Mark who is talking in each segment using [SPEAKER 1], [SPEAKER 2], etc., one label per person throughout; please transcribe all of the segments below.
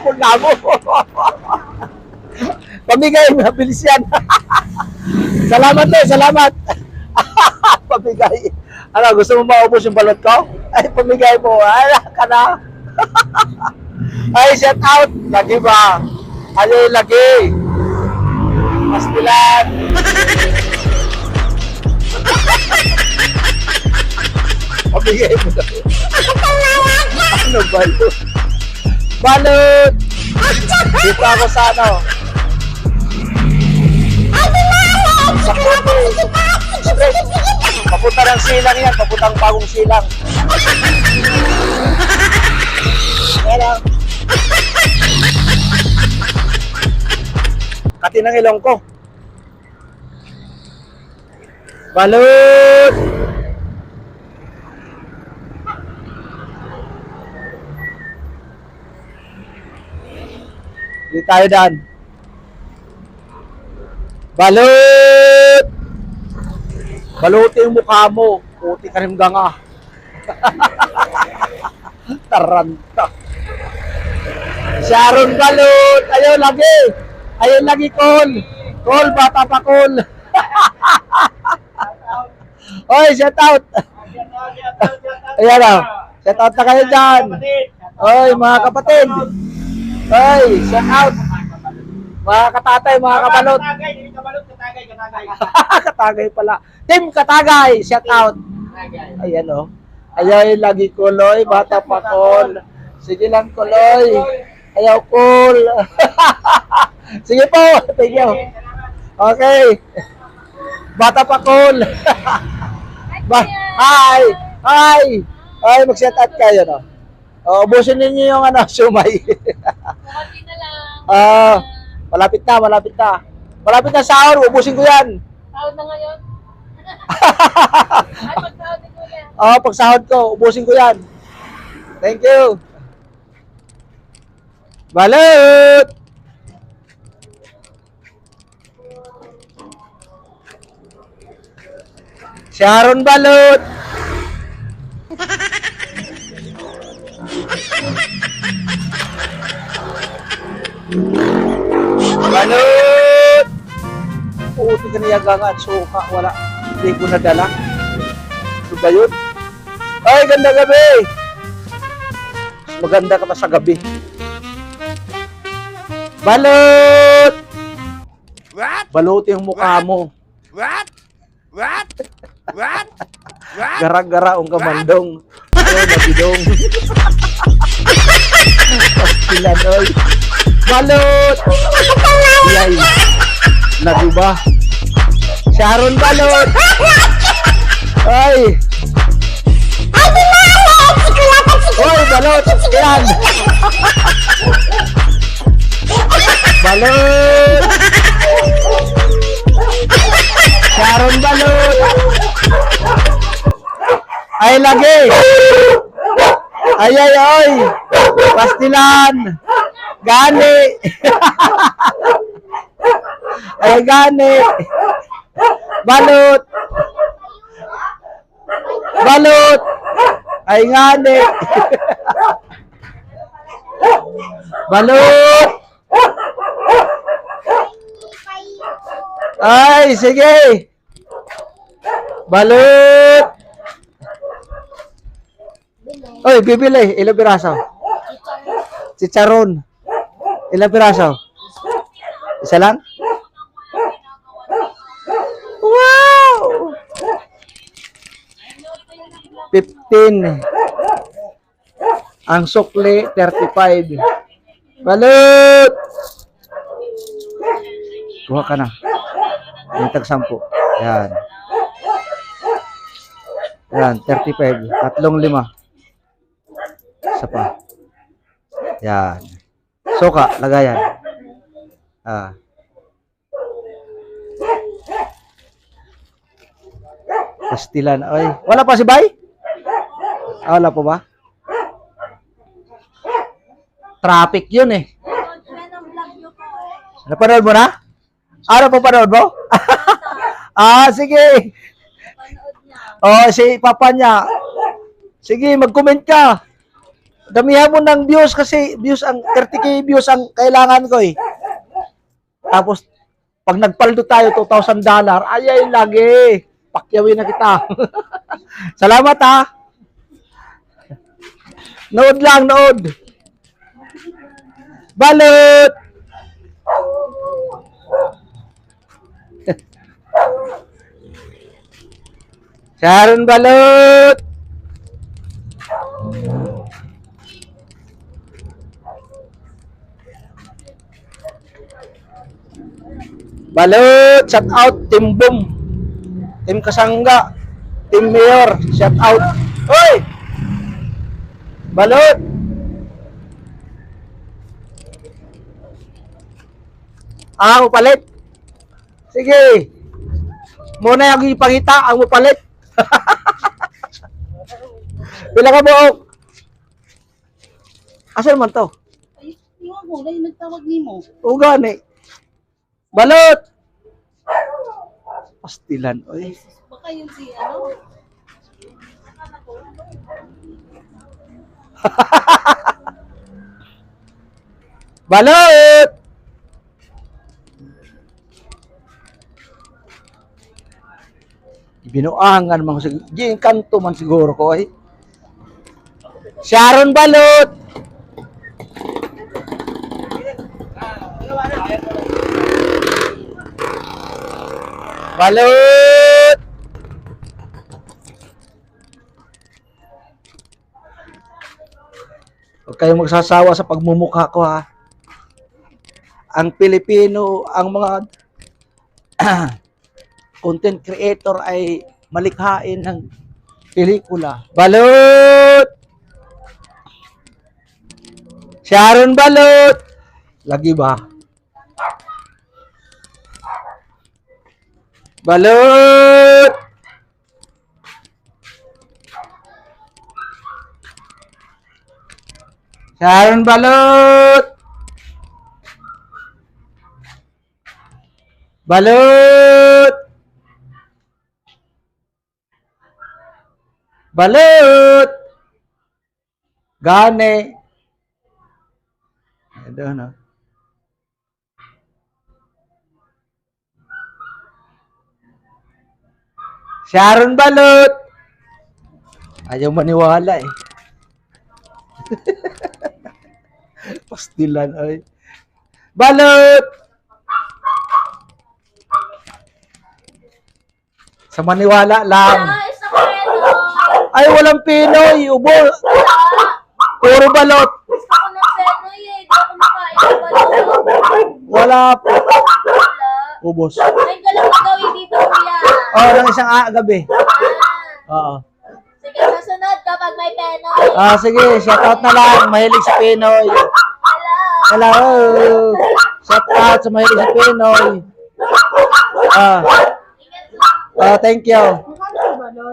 [SPEAKER 1] hapon na mo. Pamigay, mabilis yan. Salamat eh, salamat. Pamigay. Ano, gusto mo maubos yung balot ko? Ay, pamigay mo. Ay, ka na. Ay, shout out. Lagi ba? Ay, lagi. Pastilan. Pamigay mo. Ano balot? Balot! Dito ako sa ano? Sa kote. Papunta ng silang yan. Papuntang bagong silang. Kaya kati ng ilong ko. Balot! Hindi tayo daan. Balot! Baluti yung mukha mo. Puti ka rin ganga. Taranta. Sharon Balot! Ayaw lagi! Ayaw lagi, Col! Col, bata pa, Col! Oy, shout out! Ayan o. Shout out na kayo dyan. Oy, mga kapatid! Oy, shout out! Mga katatay, mga kabalot! Katagay pala. Team Katagay, shout out! Ayan o. Ayaw lagi, Coloy, bata pa, Col. Sige lang, Coloy. Ayaw, Col. Sige po, thank you. Okay. Bata pa, Col. Hi! Hi! Ay, mag-shout out kayo, no? Ubusin ninyo yung ano, sumay.
[SPEAKER 2] Konti na lang.
[SPEAKER 1] Malapit na, malapit na. Malapit na sahur, ubusin ko yan.
[SPEAKER 2] Sahod na ngayon. Ay, pag-sahod din ko yan.
[SPEAKER 1] Pag sahod ko, ubusin ko yan. Thank you. Balot! Sharon Balot! Balot! Puti ka niya ganga at suka. Wala. Hindi ko nadala. Ito ba yun? Ay, ganda gabi! Mas maganda ka pa sa gabi. Balot!
[SPEAKER 3] What?
[SPEAKER 1] Balot yung mukha mo.
[SPEAKER 3] What? What? What? What?
[SPEAKER 1] Gara-gara ang kamandong. Ano, nabidong. Pastilan, oy. Balot! Yay. Naguba. Sharon Balot! Ay! Oy, Balot! Yan! Balot! Sharon Balot! Ay, lagi! Ay, ay, ay! Pastilan! Gani! Ay, gani! Balot! Balot! Ay, gani! Balot! Ay, sige! Balot! Oy, bibili. Ilang piraso? Chicharon. Ilang piraso? Isa lang? Wow! 15. Ang sukli, 35. Balot! Kuha ka na. Yung tag-10. Yan. Yan, 35. 3-5. Isa pa. Yan. Suka, lagayan. Pastilan. Ay, wala pa si Bay? Wala pa ba? Traffic yun eh. Napanood mo na? Ano pa panood mo? Sige. Si papa niya. Sige, mag-comment ka. Damihan mo ng views kasi views ang 30k views ang kailangan ko eh. Tapos pag nagpaldo tayo $2,000, ayay lagi. Pakyawin na kita. Salamat ha. Nood lang, nood. Balot. Sharon Balot. Balot, shout out Team Boom, Team Kasangga, Team Mayor, shout out. Hoy! Balot. Ang palit. Sige. Muna yung ipangita, ang palit. Pila ka buok? Asa naman to?
[SPEAKER 4] Ay, iwan mo, dahil nagtawag ni mo.
[SPEAKER 1] O gani. Balot! Pastilan, oy.
[SPEAKER 4] Baka yun si, ano?
[SPEAKER 1] Balot! Binuangan man siguro. Di kanto man siguro ko, eh. Sharon Balot! Balot! Huwag kayong magsasawa sa pagmumukha ko, ha. Ang Pilipino, ang mga content creator ay malikhain ng pelikula. Balot! Sharon Balot! Lagi ba? Balot! Sharon Balot! Balot! Balot! Gane. Ito na. Sharon Balot! Ayaw maniwala eh. Pastilan ay. Balot! Sa maniwala lang.
[SPEAKER 2] Guys, ako ito.
[SPEAKER 1] Ay, walang Pinoy. Ubo. Puro balot.
[SPEAKER 2] Gusto ko ng Penoy eh. Hindi ako makain ng balot.
[SPEAKER 1] Wala po.
[SPEAKER 2] Wala.
[SPEAKER 1] Ubos.
[SPEAKER 2] Ay, galang gagawin dito, kuya.
[SPEAKER 1] Oh, ng isang gabi. Oo.
[SPEAKER 2] Sige, susunod kapag may Penoy.
[SPEAKER 1] Sige, shout out na lang. Mahilig sa Pinoy.
[SPEAKER 2] Hello.
[SPEAKER 1] Hello. Shout out sa mahilig sa Pinoy. Thank you.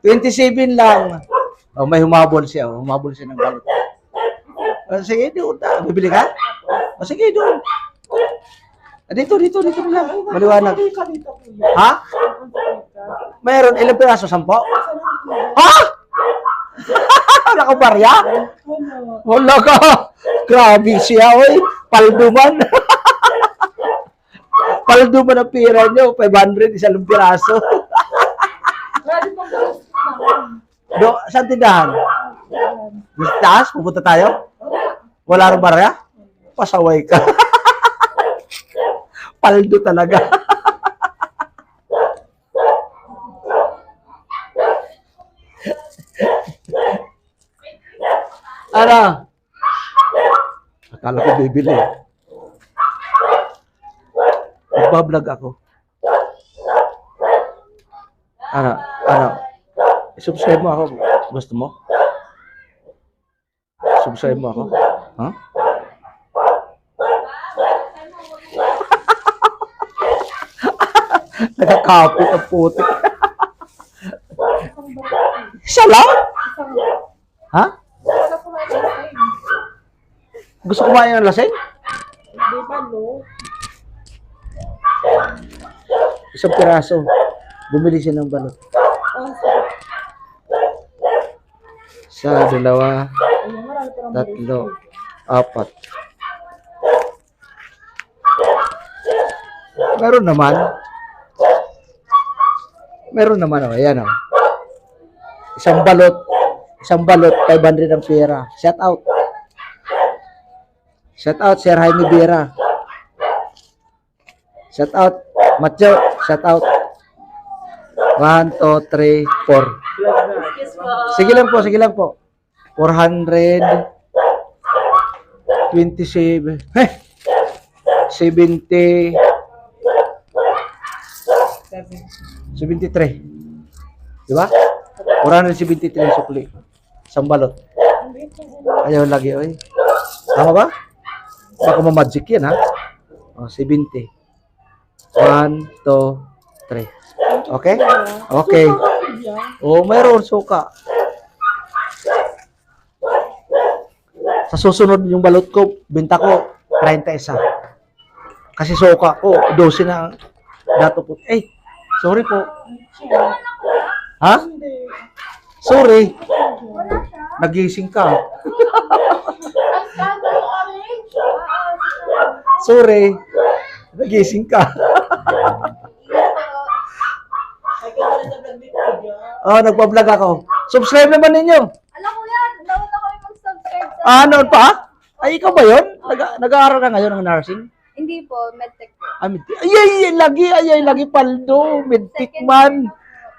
[SPEAKER 1] 27 lang. Oh, may humabol siya. Humabol siya ng balot. Sige, doon. Bibili ka? Sige, doon. Dito na lang. Maliwanag. Ha? Mayroon ilang piraso? 10? Ha? Nakabarya? Wala ka. Grabe siya, oy. Palduman. Palduman ang pira nyo. 500, isang piraso. Saan tindahan? Taas? Pupunta tayo? Wala rin barya? Pasaway ka. Paldo talaga. Ano? Akala ko bibili. Magbablog ako. Ano? I-subscribe mo ako. Gusto mo? Subscribe mo ako. Ha? Nagkakapit ang puti. Isa lang? Ha? Gusto kumain ng laseng?
[SPEAKER 4] Di ba, no?
[SPEAKER 1] Isang piraso. Bumili siya ng balot.
[SPEAKER 4] Oh,
[SPEAKER 1] Sa dalawa.
[SPEAKER 4] ayun, marami
[SPEAKER 1] Tatlo. Apat. Meron naman. Meron naman. Oh. Ayan oh. Isang balot. Isang balot. 500 ang pera. Shout out. Shout out, Sir Jaime Vera. Shout out, Matyo. Shout out. 1, 2, 3, 4. Sige lang po, sige lang po. 427. 70. 73. Di ba? 473 sukli. Isang balot. Ayaw lagi, oy. Tama ba? Baka ma-magic yan, ha? O, 70. 1, 2, 3. Okay? Okay. O, mayroon suka. Sa susunod yung balot ko, binta ko 31. Kasi suka ko, 12 na dato po. Eh, sorry po. Ha? Sorry. Nagising ka. Sorry. Nagising ka. Oh, nagpa-vlog ako. Subscribe naman ninyo.
[SPEAKER 2] Alam ko yan, dapat na kami mag-subscribe sa...
[SPEAKER 1] Ah, noon pa? Ay, ikaw ba yun? Nag-aaral ka ngayon ng nursing?
[SPEAKER 2] Hindi po, medtech po.
[SPEAKER 1] Ay, lagi paldo. Medtech man.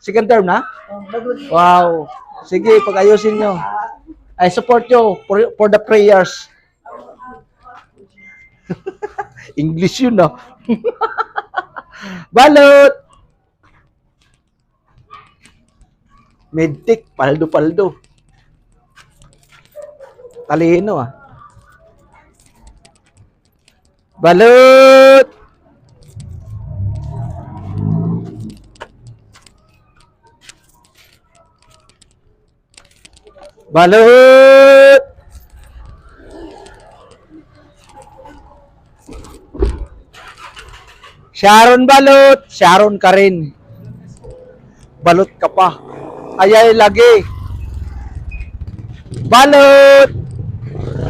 [SPEAKER 1] Second term na? Wow. Sige, pag-ayusin nyo. I support you for the prayers. English yun, no? Balot! Medtech, paldo. Talino, ah. Balot! Balot! Sharon balot, Sharon ka rin. Balot ka pa. Ayay lagi. Balot!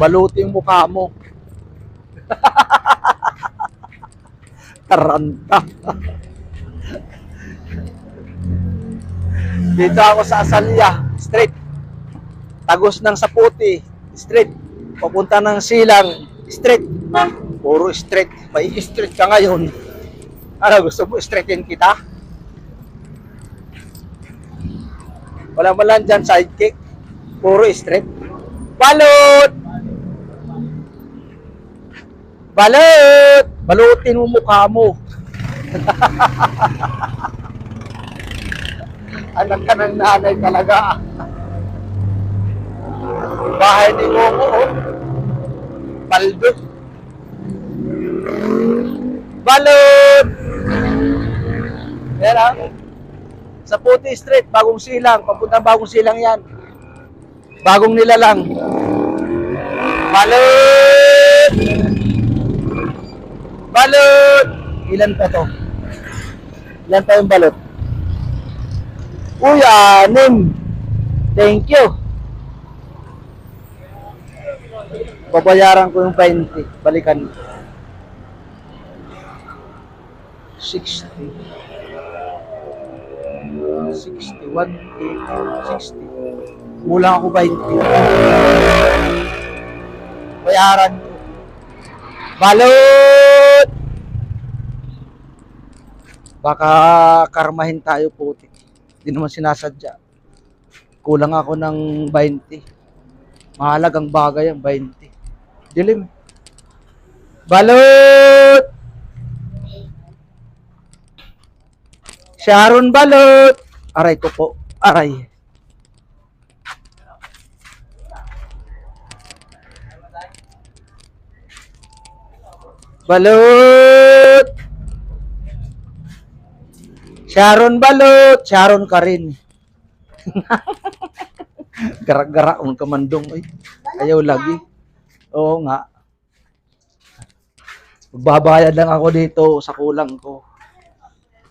[SPEAKER 1] Balutin yung mukha mo. Taranta. Dito ako sa Asalya, street. Tagos ng Saputi, street. Papunta ng Silang, street. Puro street. May street ka ngayon. Ano, gusto mo straighten kita? Wala man lang dyan sidekick. Puro street. Balot! Balot! Balutin mo mukha mo. Anak ka ng nanay talaga. Bahay ni Momo, oh. Paldo. Balot! Yan ah. Sa Puti Street, Bagong Silang. Papuntang Bagong Silang yan. Bagong nilalang. Balot! Balot! Ilan pa to? Ilan pa yung balot? Uy, 6. Thank you. Babayaran ko yung 20. Balikan. 60. 61, 60. Mula ako 20. Bayaran ko. Balot! Baka karmahin tayo puti. Hindi naman sinasadya. Kulang ako ng 20. Mahalagang bagay ang 20. Dilim. Balot! Sharon balot! Aray ko po. Aray. Balot! Sharon balot! Sharon ka rin. Garak-garak ang kamandong. Ay. Ayaw lagi. Oo nga. Magbabayad lang ako dito sa kulang ko.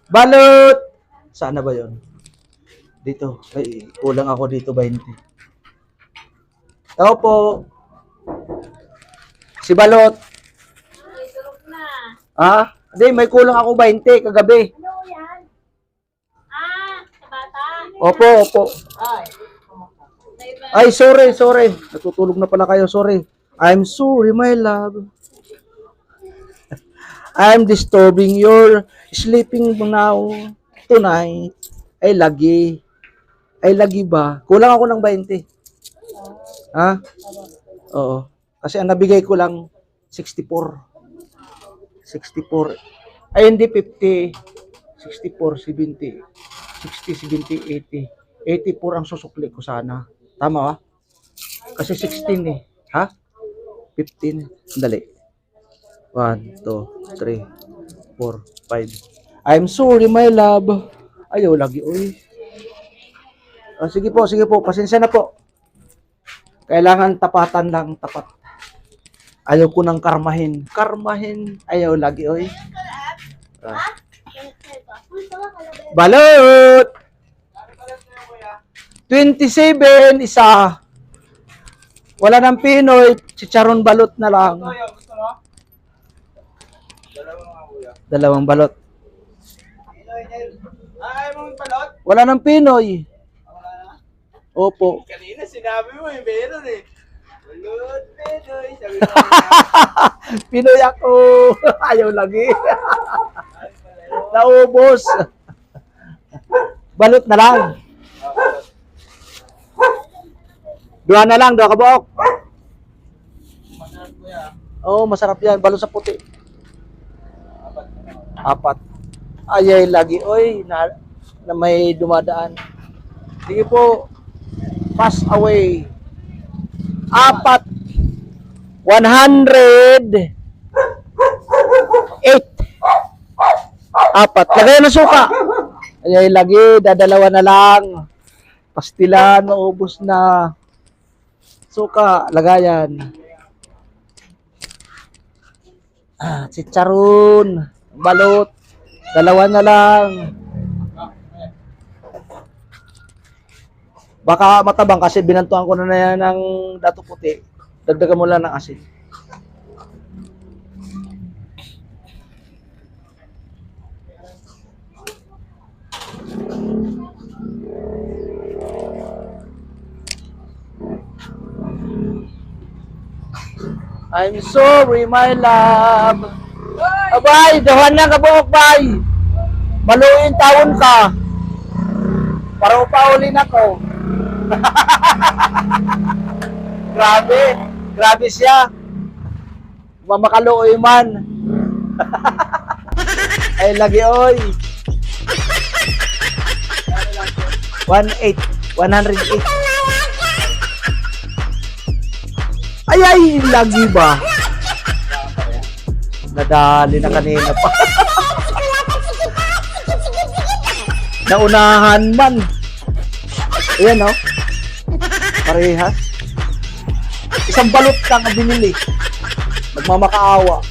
[SPEAKER 1] Balot! Sana ba yon? Dito. Ay, kulang ako dito 20. Tao po. Si Balot.
[SPEAKER 2] Ay, surok na.
[SPEAKER 1] Ha? Hindi, may kulang ako 20 kagabi.
[SPEAKER 2] Ano yan? Sa bata.
[SPEAKER 1] Opo, opo. Ay, sorry. Natutulog na pala kayo, sorry. I'm sorry, my love. I'm disturbing your sleeping now tonight. Ay, lagi. Ay, lagi ba? Kulang ako ng 20. Ha? Oo. Kasi ang nabigay ko lang 64. 64. Ay, hindi 50. 64, 70. 60, 70, 80. 84 ang susukli ko sana. Tama ba? Kasi 16 eh. Ha? 15. Dali. 1, 2, 3, 4, 5. I'm sorry, my love. Ayaw lagi, uy. Sige po. Pasensya na po. Kailangan tapatan lang, tapat. Ayaw ko nang karmahin. Ayaw lagi, oy. Balot! 27, isa. Wala ng Pinoy, chicharon balot na lang. Dalawang balot. Wala ng Pinoy. Opo.
[SPEAKER 3] Kanina sinabi mo, meron eh. Balot, Pinoy. Sabi mo,
[SPEAKER 1] Pinoy ako. Ayaw lagi. Naubos. Balot na lang. Dua na lang, 2 kabuok. Oo, masarap yan. Balot sa puti. 4. Ayay lagi. Oy, na may dumadaan. Sige po. Pass away. 4. 108. 4. Lagay na suka. Ayay lagi. Dadalawa na lang. Pastilan. Maubos na. Suka. Lagayan. Chicharon. Balot. 2 na lang. Baka matabang kasi binantuan ko na yan ng dato puti. Dagdagan mo lang ng asin. I'm sorry, my love. Abay, dahan na kabuok, bay. Maluin taon ka. Para upaulin ako. Grabe siya. Mamakaluoy man. Ay, lagi, oy. 108. Ay, lagi ba? Nadali na kanina pa. Naunahan man. Ayan, oh. Parehas. Isang balot lang ang binili. Nagmamakaawa.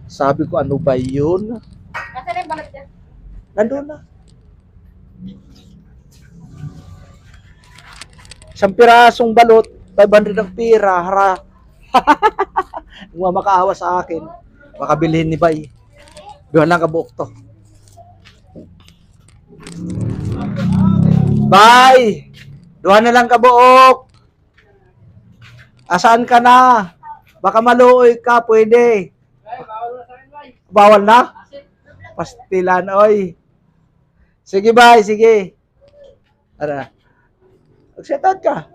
[SPEAKER 1] Sabi ko, ano ba yun?
[SPEAKER 2] Kasi rin balot yan.
[SPEAKER 1] Nandun na. Isang pirasong balot, 500 ang pira. Hara. Nagmamakaawa sa akin. Makabilhin ni Bay. Doon lang kabuok to. Bay! Duha na lang kabuok. Asaan ka na? Baka maluoy ka, pwede. Bawal na? Pastilan, oy. Sige, Bay, sige. Ara. Mag-shoutout ka.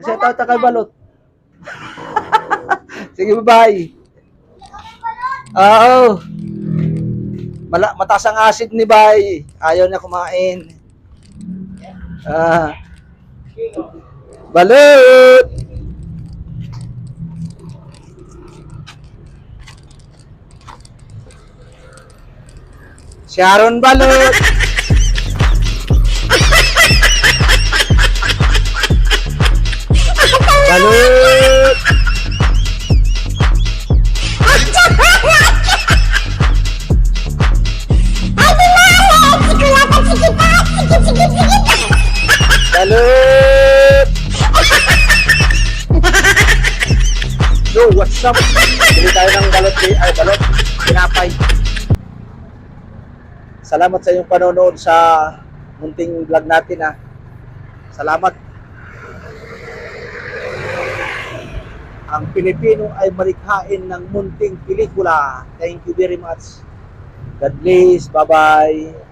[SPEAKER 1] Shoutout ka kay Balot. Sige, Bay. Oo. Mataas ang acid ni Bay. Ayaw niya kumain. Balot! Sharon Balot! Balot! Balot! what's up? Bili tayo ng balot, tinapay. Salamat sa iyong panonood sa munting vlog natin ha. Salamat. Ang Pilipino ay malikhain ng munting pelikula. Thank you very much. God bless. Bye-bye.